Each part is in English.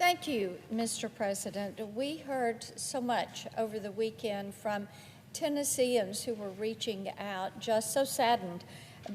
Thank you, Mr. President. We heard so much over the weekend from Tennesseans who were reaching out, just so saddened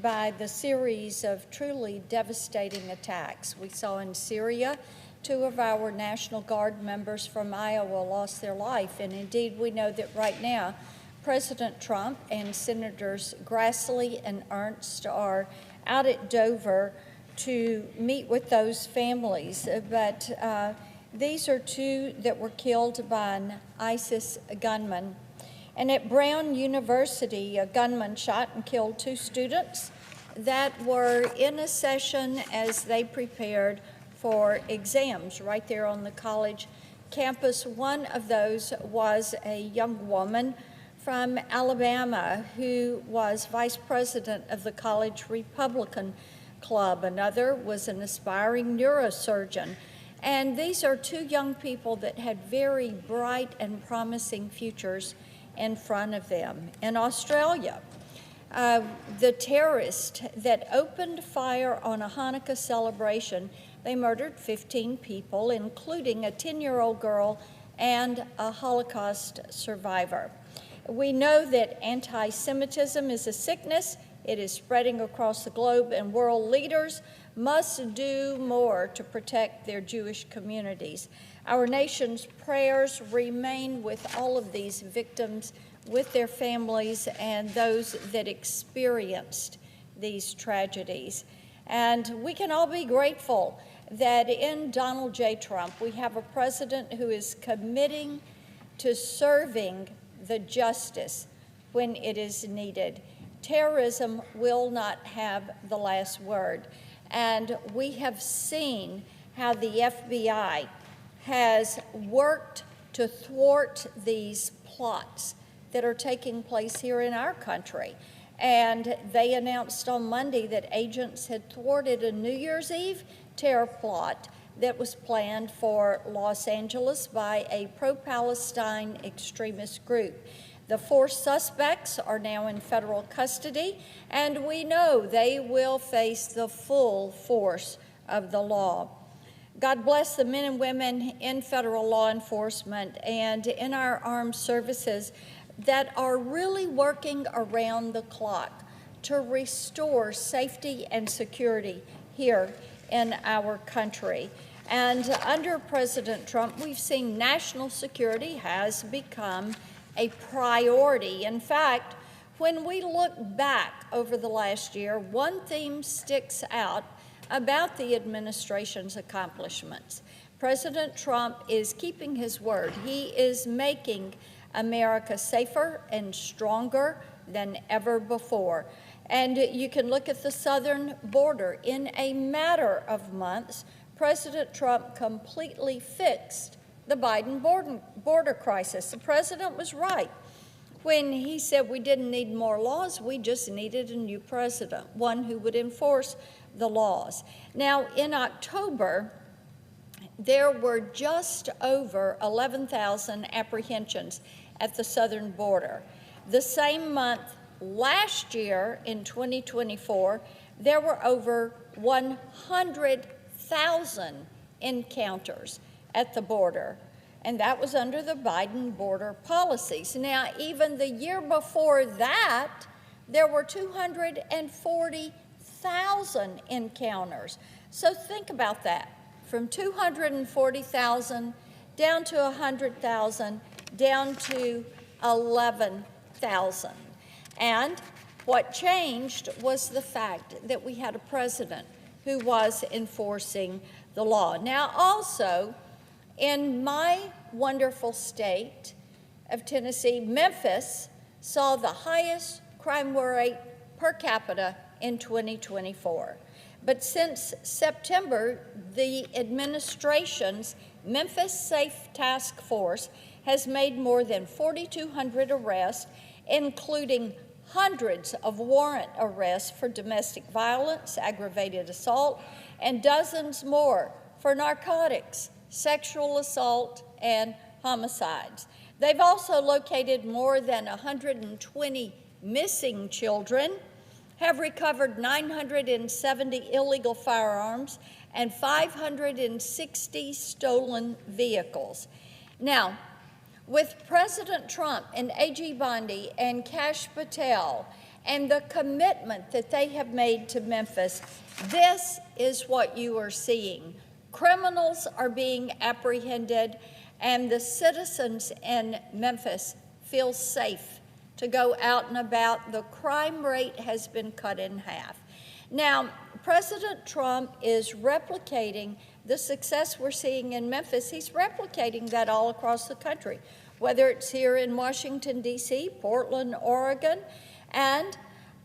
by the series of truly devastating attacks. We saw in Syria, 2 of our National Guard members from Iowa lost their life, and indeed we know that right now President Trump and Senators Grassley and Ernst are out at Dover to meet with those families, but these are 2 that were killed by an ISIS gunman. And at Brown University, a gunman shot and killed 2 students that were in a session as they prepared for exams right there on the college campus. One of those was a young woman from Alabama who was vice president of the college Republican Club. Another was an aspiring neurosurgeon. And these are 2 young people that had very bright and promising futures in front of them. In Australia, the terrorist that opened fire on a Hanukkah celebration, they murdered 15 people, including a 10-year-old girl and a Holocaust survivor. We know that anti-Semitism is a sickness. It is spreading across the globe, and world leaders must do more to protect their Jewish communities. Our nation's prayers remain with all of these victims, with their families, and those that experienced these tragedies. And we can all be grateful that in Donald J. Trump, we have a president who is committing to serving the justice when it is needed. Terrorism will not have the last word. And we have seen how the FBI has worked to thwart these plots that are taking place here in our country. And they announced on Monday that agents had thwarted a New Year's Eve terror plot that was planned for Los Angeles by a pro-Palestine extremist group. The 4 suspects are now in federal custody, and we know they will face the full force of the law. God bless the men and women in federal law enforcement and in our armed services that are really working around the clock to restore safety and security here in our country. And under President Trump, we've seen national security has become a priority. In fact, when we look back over the last year, one theme sticks out about the administration's accomplishments. President Trump is keeping his word. He is making America safer and stronger than ever before. And you can look at the southern border. In a matter of months, President Trump completely fixed the Biden border crisis. The president was right when he said we didn't need more laws, we just needed a new president, one who would enforce the laws. Now, in October, there were just over 11,000 apprehensions at the southern border. The same month last year, in 2024, there were over 100,000 encounters at the border, and that was under the Biden border policies. Now, even the year before that, there were 240,000 encounters. So think about that, from 240,000 down to 100,000, down to 11,000. And what changed was the fact that we had a president who was enforcing the law. Now, also, in my wonderful state of Tennessee, Memphis saw the highest crime rate per capita in 2024. But since September, the administration's Memphis Safe Task Force has made more than 4,200 arrests, including hundreds of warrant arrests for domestic violence, aggravated assault, and dozens more for narcotics, sexual assault, and homicides. They've also located more than 120 missing children, have recovered 970 illegal firearms, and 560 stolen vehicles. Now, with President Trump and A.G. Bondi and Kash Patel and the commitment that they have made to Memphis, this is what you are seeing. Criminals are being apprehended, and the citizens in Memphis feel safe to go out and about. The crime rate has been cut in half. Now, President Trump is replicating the success we're seeing in Memphis. He's replicating that all across the country, whether it's here in Washington, D.C., Portland, Oregon, and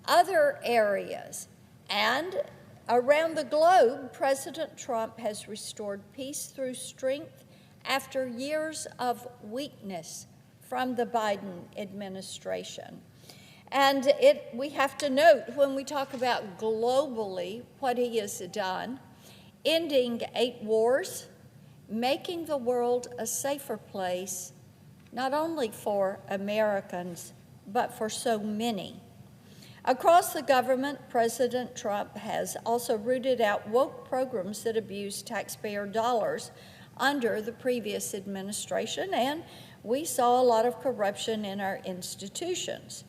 other areas. And around the globe, President Trump has restored peace through strength after years of weakness from the Biden administration. And we have to note, when we talk about globally what he has done, ending 8 wars, making the world a safer place, not only for Americans, but for so many. Across the government, President Trump has also rooted out woke programs that abuse taxpayer dollars under the previous administration, and we saw a lot of corruption in our institutions.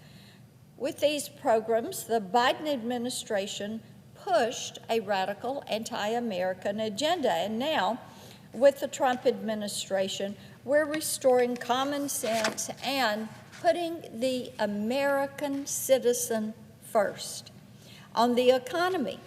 With these programs, the Biden administration pushed a radical anti-American agenda, and now, with the Trump administration, we're restoring common sense and putting the American citizen first. On the economy,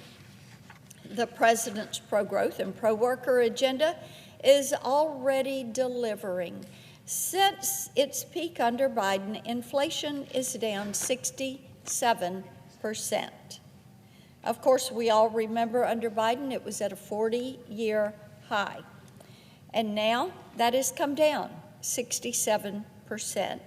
the president's pro-growth and pro-worker agenda is already delivering. Since its peak under Biden, inflation is down 67%. Of course, we all remember under Biden, it was at a 40-year high. And now that has come down 67%,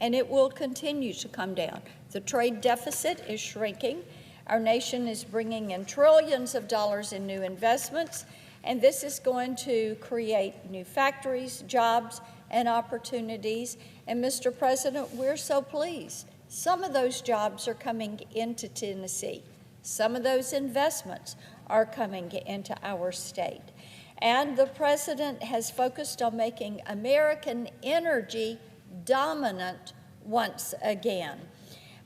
and it will continue to come down. The trade deficit is shrinking. Our nation is bringing in trillions of dollars in new investments, and this is going to create new factories, jobs, and opportunities. And Mr. President, we're so pleased. Some of those jobs are coming into Tennessee. Some of those investments are coming into our state. And the president has focused on making American energy dominant once again.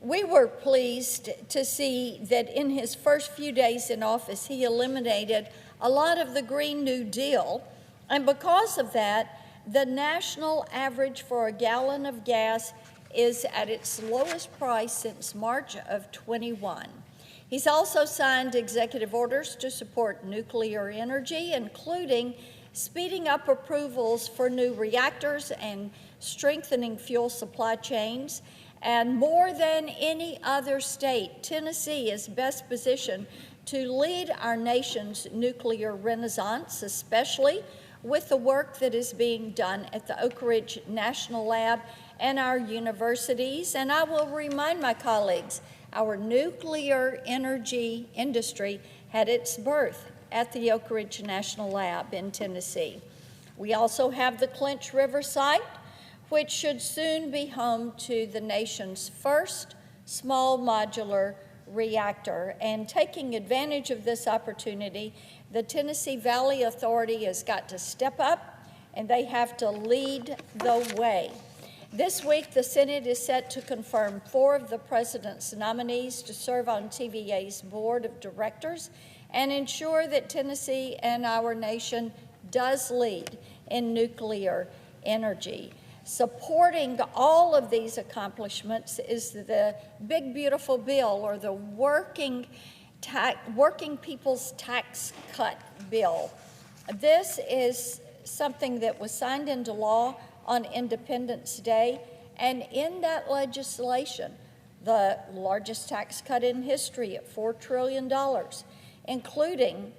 We were pleased to see that in his first few days in office, he eliminated a lot of the Green New Deal, and because of that, the national average for a gallon of gas is at its lowest price since March of 21. He's also signed executive orders to support nuclear energy, including speeding up approvals for new reactors and strengthening fuel supply chains. And more than any other state, Tennessee is best positioned to lead our nation's nuclear renaissance, especially with the work that is being done at the Oak Ridge National Lab and our universities. And I will remind my colleagues, our nuclear energy industry had its birth at the Oak Ridge National Lab in Tennessee. We also have the Clinch River site, which should soon be home to the nation's first small modular reactor. And taking advantage of this opportunity, the Tennessee Valley Authority has got to step up, and they have to lead the way. This week, the Senate is set to confirm 4 of the president's nominees to serve on TVA's board of directors and ensure that Tennessee and our nation does lead in nuclear energy. Supporting all of these accomplishments is the Big Beautiful Bill, or the Working People's Tax Cut Bill. This is something that was signed into law on Independence Day, and in that legislation, the largest tax cut in history at $4 trillion, including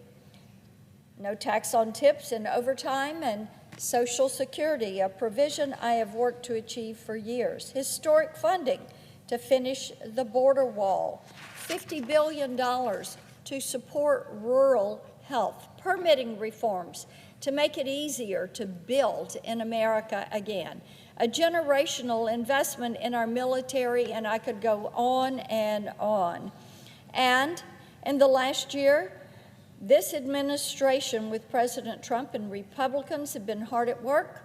no tax on tips and overtime and Social Security, a provision I have worked to achieve for years. Historic funding to finish the border wall, $50 billion to support rural health, permitting reforms to make it easier to build in America again, a generational investment in our military, and I could go on and on. And in the last year, This administration with President Trump and Republicans have been hard at work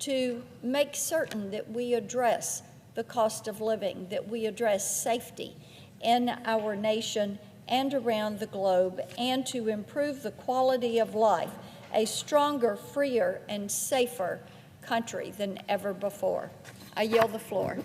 to make certain that we address the cost of living, that we address safety in our nation and around the globe, and to improve the quality of life, a stronger, freer, and safer country than ever before. I yield the floor.